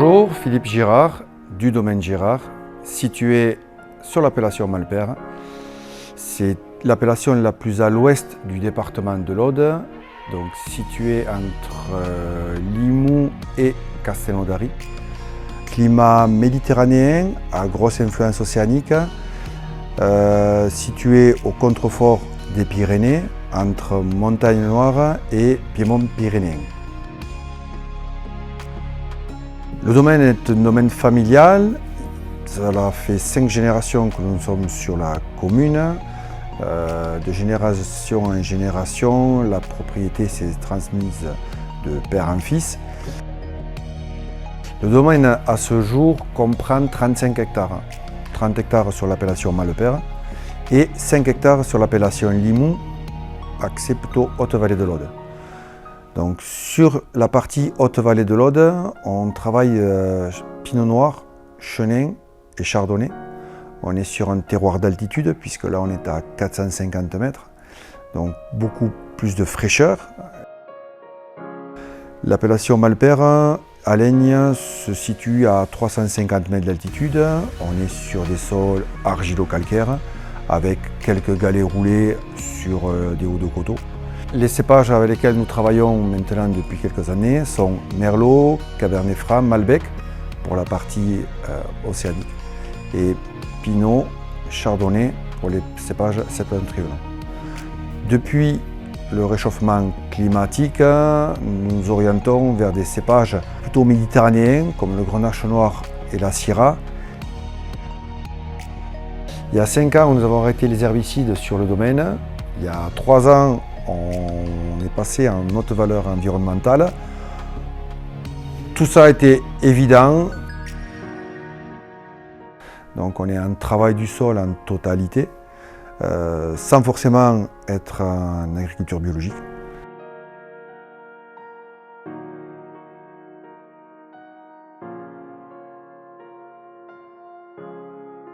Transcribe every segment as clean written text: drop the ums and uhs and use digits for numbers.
Bonjour, Philippe Girard, du domaine Girard, situé sur l'appellation Malpère. C'est l'appellation la plus à l'ouest du département de l'Aude, donc située entre Limoux et Castelnaudary. Climat méditerranéen à grosse influence océanique, situé au contrefort des Pyrénées, entre Montagne Noire et Piémont pyrénéen. Le domaine est un domaine familial. Cela fait 5 générations que nous sommes sur la commune. De génération en génération, la propriété s'est transmise de père en fils. Le domaine à ce jour comprend 35 hectares. 30 hectares sur l'appellation Malpère et 5 hectares sur l'appellation Limoux, axé plutôt Haute-Vallée de l'Aude. Donc sur la partie Haute-Vallée de l'Aude, on travaille Pinot Noir, Chenin et Chardonnay. On est sur un terroir d'altitude puisque là on est à 450 mètres, donc beaucoup plus de fraîcheur. L'appellation Malpère à Laigne se situe à 350 mètres d'altitude. On est sur des sols argilo-calcaires avec quelques galets roulés sur des hauts de coteaux. Les cépages avec lesquels nous travaillons maintenant depuis quelques années sont Merlot, Cabernet Franc, Malbec pour la partie océanique et Pinot, Chardonnay pour les cépages septentrionaux. Depuis le réchauffement climatique, nous nous orientons vers des cépages plutôt méditerranéens comme le Grenache noir et la Syrah. Il y a 5 ans, nous avons arrêté les herbicides sur le domaine. Il y a 3 ans, on est passé en haute valeur environnementale. Tout ça a été évident. Donc on est en travail du sol en totalité, sans forcément être en agriculture biologique.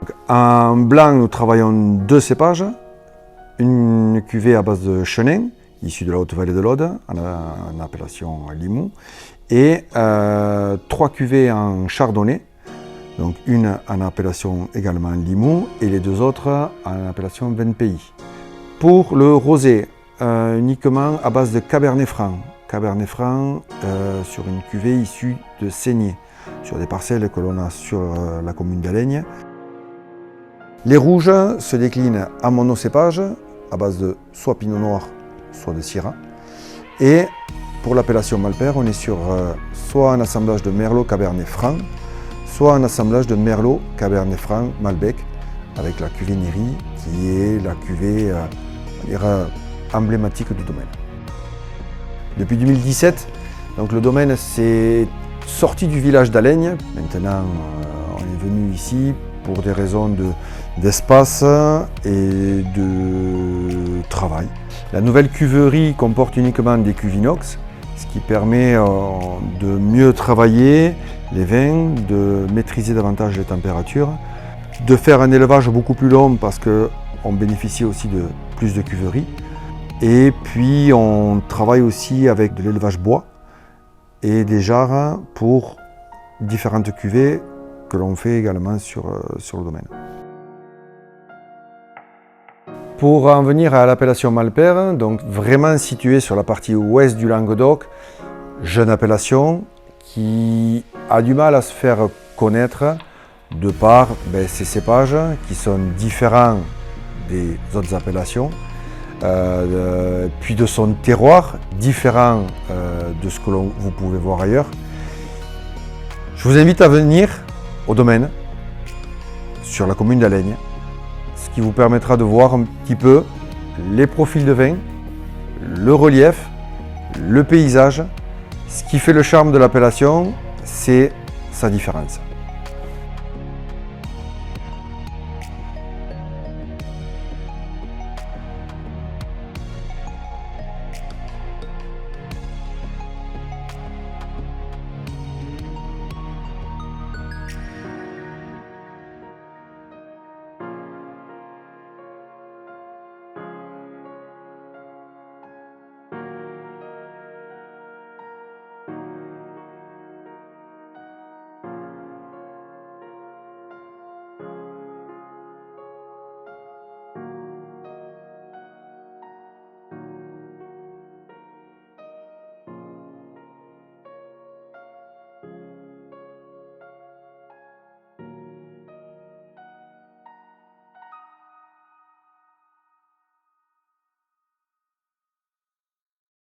Donc, en blanc, nous travaillons 2 cépages. Une cuvée à base de chenin, issue de la Haute-Vallée de l'Aude, en appellation Limoux, et 3 cuvées en chardonnay, donc une en appellation également Limoux, et les 2 autres en appellation Vin Pays. Pour le rosé, uniquement à base de Cabernet Franc. Cabernet Franc sur une cuvée issue de saignée, sur des parcelles que l'on a sur la commune d'Alaigne. Les rouges se déclinent en monocépage, à base de soit Pinot Noir, soit de Syrah. Et pour l'appellation Malpère, on est sur soit un assemblage de Merlot Cabernet Franc, soit un assemblage de Merlot Cabernet Franc Malbec, avec la cuvée Néry, qui est la cuvée emblématique du domaine. Depuis 2017, donc le domaine s'est sorti du village d'Alaigne. Maintenant, on est venu ici pour des raisons d'espace et de travail. La nouvelle cuverie comporte uniquement des cuves inox, ce qui permet de mieux travailler les vins, de maîtriser davantage les températures, de faire un élevage beaucoup plus long parce qu'on bénéficie aussi de plus de cuveries. Et puis on travaille aussi avec de l'élevage bois et des jarres pour différentes cuvées que l'on fait également sur le domaine. Pour en venir à l'appellation Malpère, donc vraiment située sur la partie ouest du Languedoc, jeune appellation qui a du mal à se faire connaître de par ces cépages qui sont différents des autres appellations, puis de son terroir différent de ce que vous pouvez voir ailleurs. Je vous invite à venir au domaine, sur la commune d'Alaigne, ce qui vous permettra de voir un petit peu les profils de vin, le relief, le paysage. Ce qui fait le charme de l'appellation, c'est sa différence.